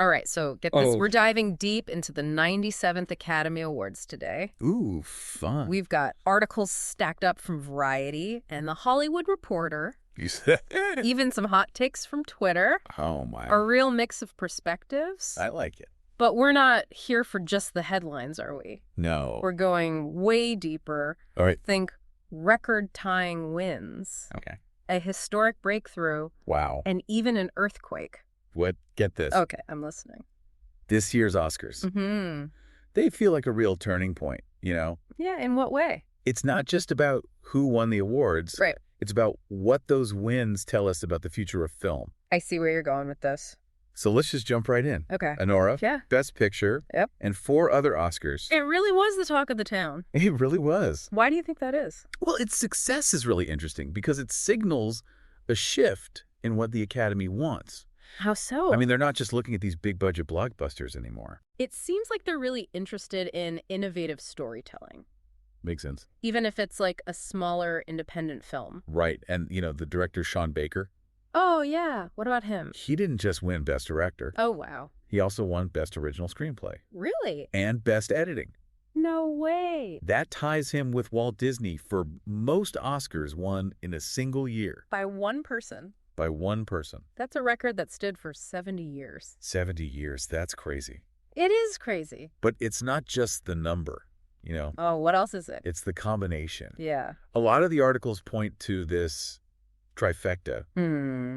All right, so get this. We're diving deep into the 97th Academy Awards today. Ooh, fun. We've got articles stacked up from Variety and The Hollywood Reporter. You said Even some hot takes from Twitter. Oh, my. A real mix of perspectives. I like it. But we're not here for just the headlines, are we? No. We're going way deeper. All right. Think record-tying wins. Okay. A historic breakthrough. Wow. And even an earthquake. What? Get this. Okay, I'm listening. This year's Oscars. Mm-hmm. They feel like a real turning point, you know? Yeah, in what way? It's not just about who won the awards. Right. It's about what those wins tell us about the future of film. I see where you're going with this. So let's just jump right in. Okay. Anora, Yeah. Best Picture, Yep. and 4 other Oscars. It really was the talk of the town. It really was. Why do you think that is? Well, its success is really interesting because it signals a shift in what the Academy wants. How so? I mean, they're not just looking at these big-budget blockbusters anymore. It seems like they're really interested in innovative storytelling. Makes sense. Even if it's like a smaller independent film. Right. And, you know, the director, Sean Baker, Oh, yeah. What about him? he didn't just win Best Director. Oh, wow. He also won Best Original Screenplay Really? and Best Editing. No way. That ties him with Walt Disney for most Oscars won in a single year By one person. by one person. That's a record that stood for 70 years. 70 years. That's crazy. It is crazy. But it's not just the number, you know. Oh, what else is it? It's the combination. Yeah. A lot of the articles point to this trifecta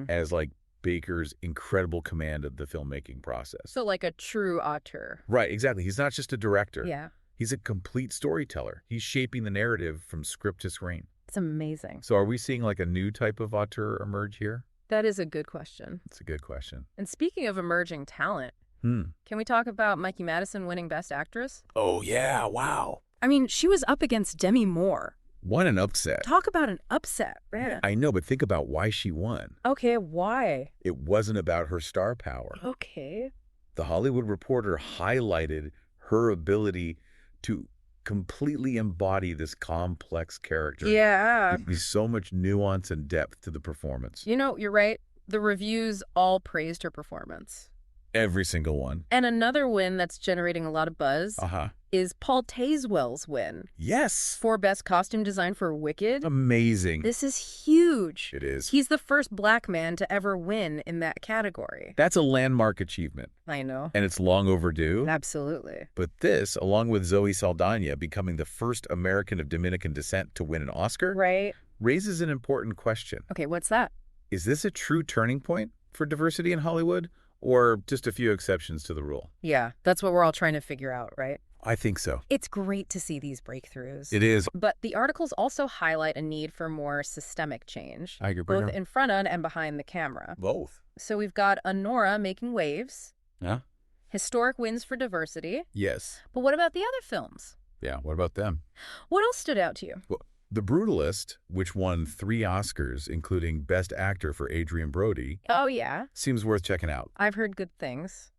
as like Baker's incredible command of the filmmaking process. So like a true auteur. Right, exactly. He's not just a director. Yeah. He's a complete storyteller. He's shaping the narrative from script to screen. It's amazing. So are we seeing like a new type of auteur emerge here? That is a good question. It's a good question. And speaking of emerging talent, can we talk about Mikey Madison winning Best Actress? Oh, yeah. Wow. I mean, she was up against Demi Moore. What an upset. Talk about an upset, man. I know, but think about why she won. Okay, why? It wasn't about her star power. Okay. The Hollywood Reporter highlighted her ability to completely embody this complex character. Yeah. There's so much nuance and depth to the performance. You know, you're right. The reviews all praised her performance. Every single one. And another win that's generating a lot of buzz is Paul Tazewell's win. Yes. For Best Costume Design for Wicked. Amazing. This is huge. It is. He's the first black man to ever win in that category. That's a landmark achievement. I know. And it's long overdue. Absolutely. But this, along with Zoe Saldana becoming the first American of Dominican descent to win an Oscar, Right. raises an important question. Okay, what's that? Is this a true turning point for diversity in Hollywood? Or just a few exceptions to the rule? Yeah, that's what we're all trying to figure out, right? I think so. It's great to see these breakthroughs. It is. But the articles also highlight a need for more systemic change, I agree. both in front of and behind the camera. Both. So we've got Anora making waves, Yeah? historic wins for diversity. Yes. But what about the other films? Yeah, what about them? What else stood out to you? Well, The Brutalist, which won 3 Oscars, including Best Actor for Adrien Brody, Oh, yeah. seems worth checking out. I've heard good things.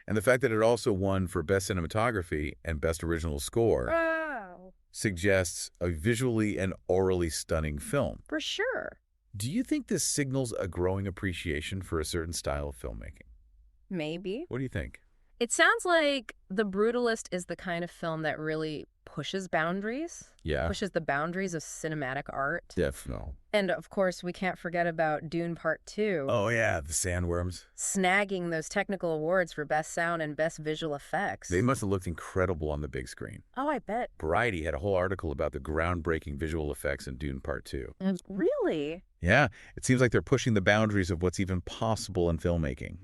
And the fact that it also won for Best Cinematography and Best Original Score Wow. suggests a visually and orally stunning film. For sure. Do you think this signals a growing appreciation for a certain style of filmmaking? Maybe. What do you think? It sounds like The Brutalist is the kind of film that really pushes boundaries. Yeah. Pushes the boundaries of cinematic art. Definitely. And, of course, we can't forget about Dune Part 2. Oh, yeah, the sandworms. Snagging those technical awards for Best Sound and Best Visual Effects. They must have looked incredible on the big screen. Oh, I bet. Variety had a whole article about the groundbreaking visual effects in Dune Part 2. Really? Yeah, it seems like they're pushing the boundaries of what's even possible in filmmaking.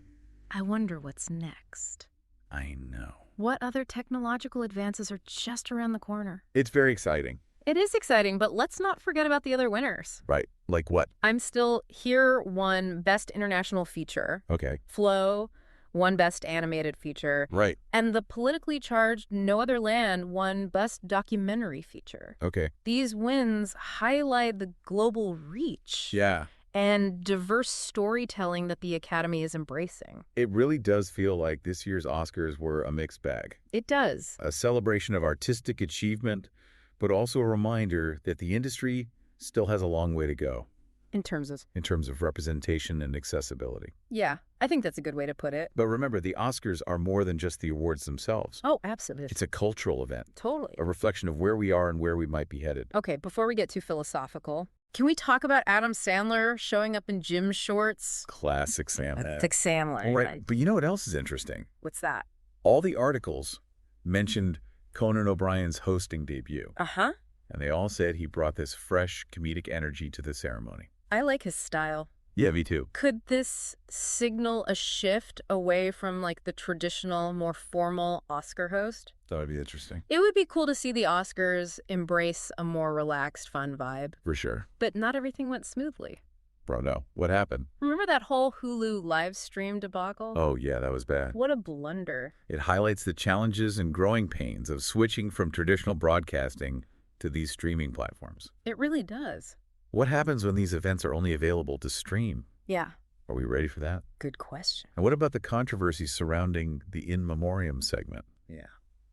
I wonder what's next. I know. What other technological advances are just around the corner? It's very exciting. It is exciting, but let's not forget about the other winners. Right. Like what? I'm Still Here won Best International Feature. Okay. Flow won Best Animated Feature. Right. And the politically charged No Other Land won Best Documentary Feature. Okay. These wins highlight the global reach. Yeah. And diverse storytelling that the Academy is embracing. It really does feel like this year's Oscars were a mixed bag. It does. A celebration of artistic achievement, but also a reminder that the industry still has a long way to go. In terms of? in terms of representation and accessibility. Yeah, I think that's a good way to put it. But remember, the Oscars are more than just the awards themselves. Oh, absolutely. It's a cultural event, Totally. a reflection of where we are and where we might be headed. Okay, before we get too philosophical, can we talk about Adam Sandler showing up in gym shorts? Classic Sam. Classic Sandler. Right. But you know what else is interesting? What's that? All the articles mentioned Conan O'Brien's hosting debut. Uh-huh. And they all said he brought this fresh comedic energy to the ceremony. I like his style. Yeah, me too. Could this signal a shift away from like the traditional, more formal Oscar host? That would be interesting. It would be cool to see the Oscars embrace a more relaxed, fun vibe. For sure. But not everything went smoothly. Bro, no. What happened? Remember that whole Hulu live stream debacle? Oh, yeah, that was bad. What a blunder. It highlights the challenges and growing pains of switching from traditional broadcasting to these streaming platforms. It really does. What happens when these events are only available to stream? Yeah. Are we ready for that? Good question. And what about the controversy surrounding the In Memoriam segment? Yeah.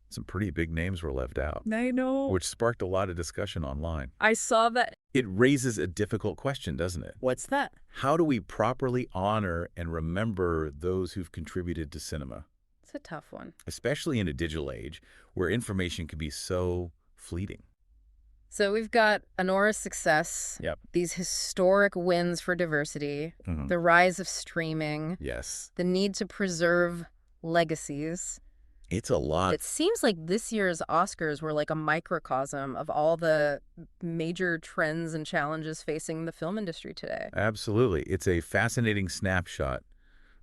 Some pretty big names were left out, I know. which sparked a lot of discussion online. I saw that. It raises a difficult question, doesn't it? What's that? How do we properly honor and remember those who've contributed to cinema, It's a tough one. especially in a digital age where information can be so fleeting? So we've got Honora's success, Yep. these historic wins for diversity, the rise of streaming, Yes. the need to preserve legacies. It's a lot. It seems like this year's Oscars were like a microcosm of all the major trends and challenges facing the film industry today. Absolutely. It's a fascinating snapshot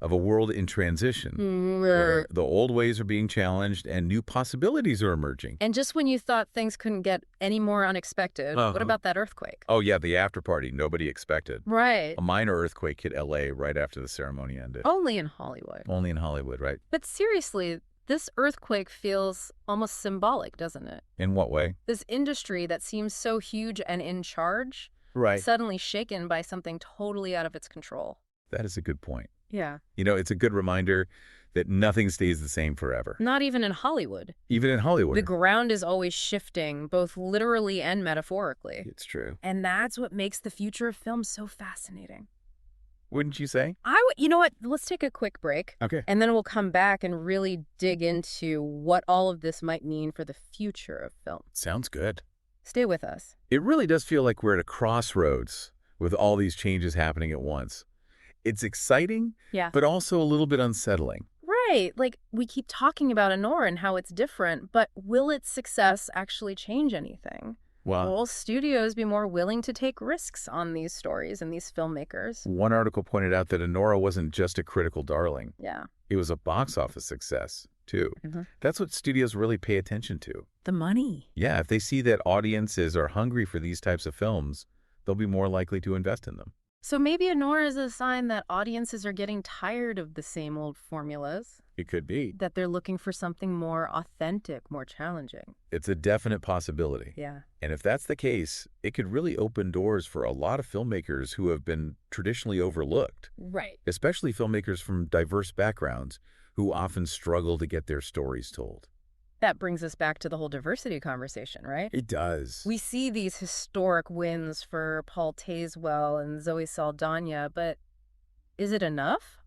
of a world in transition where the old ways are being challenged and new possibilities are emerging. And just when you thought things couldn't get any more unexpected, what about that earthquake? Oh, yeah, the after party nobody expected. Right. A minor earthquake hit L.A. right after the ceremony ended. Only in Hollywood. Only in Hollywood, right? But seriously, this earthquake feels almost symbolic, doesn't it? In what way? This industry that seems so huge and in charge, Right. suddenly shaken by something totally out of its control. That is a good point. Yeah. You know, it's a good reminder that nothing stays the same forever. Not even in Hollywood. Even in Hollywood. The ground is always shifting, both literally and metaphorically. It's true. And that's what makes the future of film so fascinating. Wouldn't you say? You know what? Let's take a quick break. Okay. And then we'll come back and really dig into what all of this might mean for the future of film. Sounds good. Stay with us. It really does feel like we're at a crossroads with all these changes happening at once. It's exciting, Yeah. but also a little bit unsettling. Right. Like, we keep talking about Honora and how it's different, but will its success actually change anything? Well, Will studios be more willing to take risks on these stories and these filmmakers? one article pointed out that Honora wasn't just a critical darling. Yeah. It was a box office success, too. Mhm. That's what studios really pay attention to. The money. Yeah, if they see that audiences are hungry for these types of films, they'll be more likely to invest in them. So maybe Honora is a sign that audiences are getting tired of the same old formulas, It could be. that they're looking for something more authentic, more challenging. It's a definite possibility. Yeah. And if that's the case, it could really open doors for a lot of filmmakers who have been traditionally overlooked, Right. especially filmmakers from diverse backgrounds who often struggle to get their stories told. That brings us back to the whole diversity conversation, right? It does. We see these historic wins for Paul Tazewell and Zoe Saldana, but is it enough?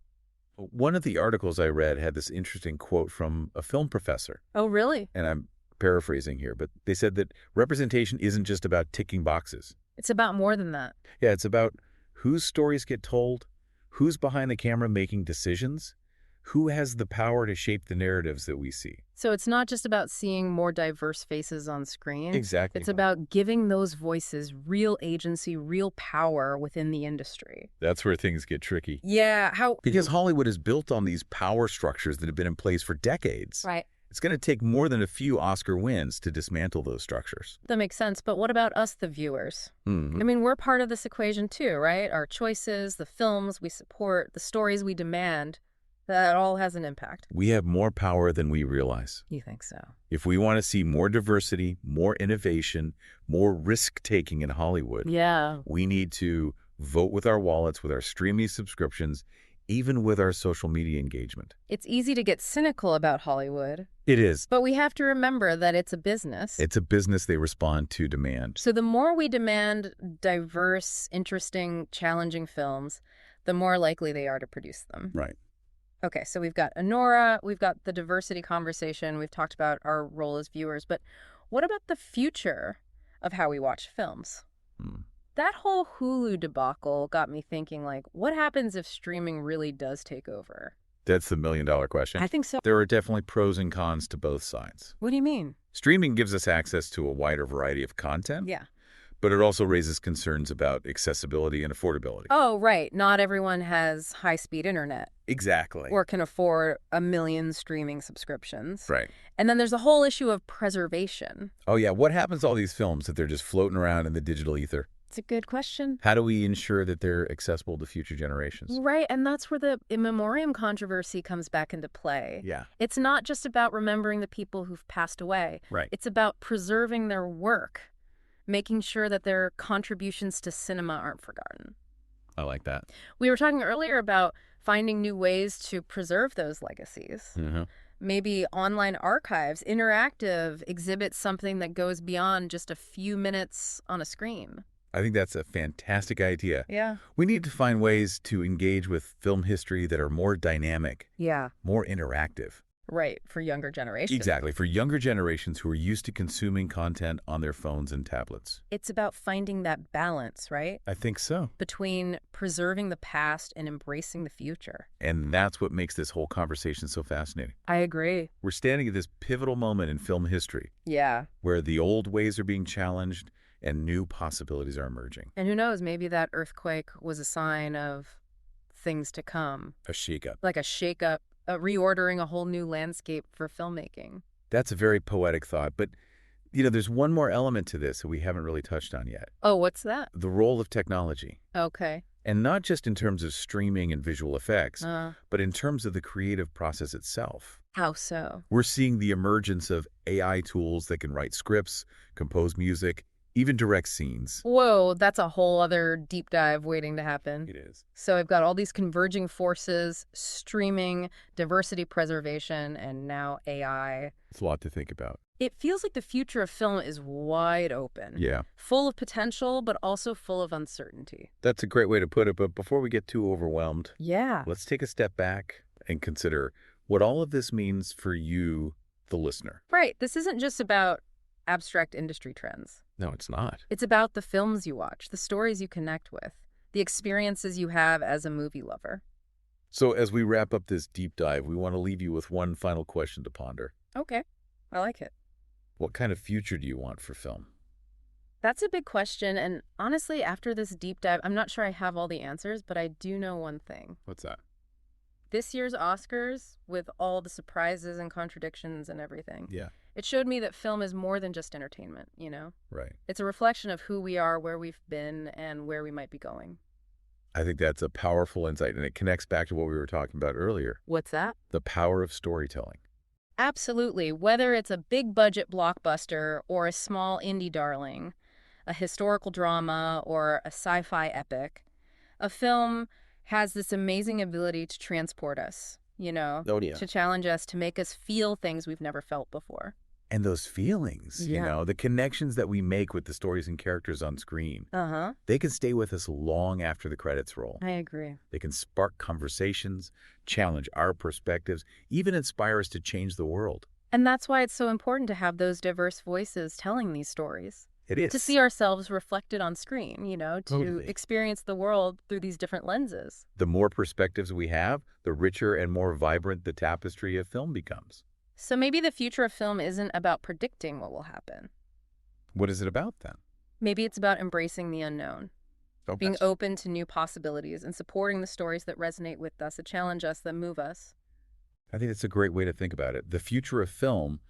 One of the articles I read had this interesting quote from a film professor, Oh, really? and I'm paraphrasing here, but they said that representation isn't just about ticking boxes. It's about more than that. Yeah, it's about whose stories get told, who's behind the camera making decisions, who has the power to shape the narratives that we see. So it's not just about seeing more diverse faces on screen. Exactly. It's about giving those voices real agency, real power within the industry. That's where things get tricky. Yeah, Because Hollywood is built on these power structures that have been in place for decades. Right. It's going to take more than a few Oscar wins to dismantle those structures. That makes sense. But what about us, the viewers? I mean, we're part of this equation too, right? Our choices, the films we support, the stories we demand, that all has an impact. We have more power than we realize. You think so? If we want to see more diversity, more innovation, more risk-taking in Hollywood, Yeah. we need to vote with our wallets, with our streaming subscriptions, even with our social media engagement. It's easy to get cynical about Hollywood. It is. But we have to remember that it's a business. It's a business. They respond to demand. So the more we demand diverse, interesting, challenging films, the more likely they are to produce them. Right. Okay, so we've got Honora, we've got the diversity conversation, we've talked about our role as viewers, but what about the future of how we watch films? That whole Hulu debacle got me thinking, like, what happens if streaming really does take over? That's the million-dollar question. I think so. There are definitely pros and cons to both sides. What do you mean? Streaming gives us access to a wider variety of content. Yeah. But it also raises concerns about accessibility and affordability. Oh, right. Not everyone has high-speed internet. Exactly. Or can afford 1 million streaming subscriptions. Right. And then there's the whole issue of preservation. Oh, yeah. What happens to all these films if they're just floating around in the digital ether? It's a good question. How do we ensure that they're accessible to future generations? Right, and that's where the in memoriam controversy comes back into play. Yeah. It's not just about remembering the people who've passed away. Right. It's about preserving their work, making sure that their contributions to cinema aren't forgotten. I like that. We were talking earlier about finding new ways to preserve those legacies. Mm-hmm. Maybe online archives, interactive, exhibits, something that goes beyond just a few minutes on a screen. I think that's a fantastic idea. Yeah. We need to find ways to engage with film history that are more dynamic, Yeah. more interactive. Right, for younger generations. Exactly, for younger generations who are used to consuming content on their phones and tablets. It's about finding that balance, right? I think so. Between preserving the past and embracing the future. And that's what makes this whole conversation so fascinating. I agree. We're standing at this pivotal moment in film history Yeah. where the old ways are being challenged and new possibilities are emerging. And who knows, maybe that earthquake was a sign of things to come. A shakeup. Like a shakeup, reordering a whole new landscape for filmmaking. That's a very poetic thought, but there's one more element to this that we haven't really touched on yet. Oh, what's that? The role of technology. Okay. And not just in terms of streaming and visual effects, but in terms of the creative process itself. How so? We're seeing the emergence of AI tools that can write scripts, compose music, even direct scenes. Whoa, that's a whole other deep dive waiting to happen. It is. So I've got all these converging forces, streaming, diversity preservation, and now AI. It's a lot to think about. It feels like the future of film is wide open. Yeah. Full of potential, but also full of uncertainty. That's a great way to put it, but before we get too overwhelmed, Yeah. let's take a step back and consider what all of this means for you, the listener. Right. This isn't just about abstract industry trends. No, it's not. It's about the films you watch, the stories you connect with, the experiences you have as a movie lover. So as we wrap up this deep dive, we want to leave you with one final question to ponder. Okay. I like it. What kind of future do you want for film? That's a big question, and honestly, after this deep dive, I'm not sure I have all the answers, but I do know one thing. What's that? This year's Oscars, with all the surprises and contradictions and everything, Yeah. it showed me that film is more than just entertainment, you know? Right. It's a reflection of who we are, where we've been, and where we might be going. I think that's a powerful insight, and it connects back to what we were talking about earlier. What's that? The power of storytelling. Absolutely. Whether it's a big budget blockbuster or a small indie darling, a historical drama or a sci-fi epic, a film has this amazing ability to transport us, to challenge us, to make us feel things we've never felt before. And those feelings, the connections that we make with the stories and characters on screen, they can stay with us long after the credits roll. I agree. They can spark conversations, challenge our perspectives, even inspire us to change the world. And that's why it's so important to have those diverse voices telling these stories. It is. To see ourselves reflected on screen, to Totally. experience the world through these different lenses. The more perspectives we have, the richer and more vibrant the tapestry of film becomes. So maybe the future of film isn't about predicting what will happen. What is it about then? Maybe it's about embracing the unknown, being open to new possibilities and supporting the stories that resonate with us, that challenge us, that move us. I think that's a great way to think about it. The future of film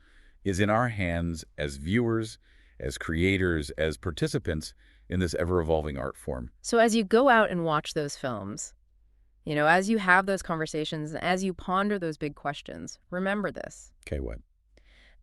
is in our hands as viewers, as creators, as participants in this ever-evolving art form. So as you go out and watch those films, as you have those conversations, and as you ponder those big questions, remember this. Okay, what?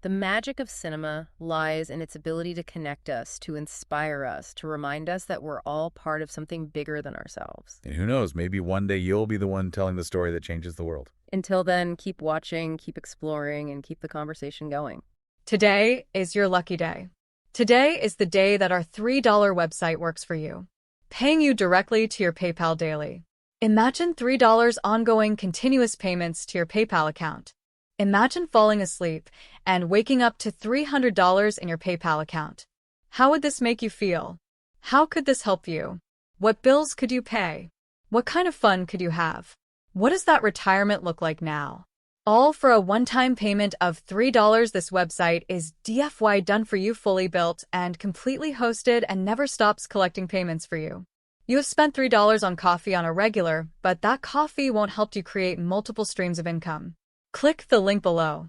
The magic of cinema lies in its ability to connect us, to inspire us, to remind us that we're all part of something bigger than ourselves. And who knows, maybe one day you'll be the one telling the story that changes the world. Until then, keep watching, keep exploring, and keep the conversation going. Today is your lucky day. Today is the day that our $3 website works for you, paying you directly to your PayPal daily. Imagine $3 ongoing continuous payments to your PayPal account. Imagine falling asleep and waking up to $300 in your PayPal account. How would this make you feel? How could this help you? What bills could you pay? What kind of fun could you have? What does that retirement look like now? All for a one-time payment of $3. This website is DFY done for you, fully built and completely hosted, and never stops collecting payments for you. You have spent $3 on coffee on a regular, but that coffee won't help you create multiple streams of income. Click the link below.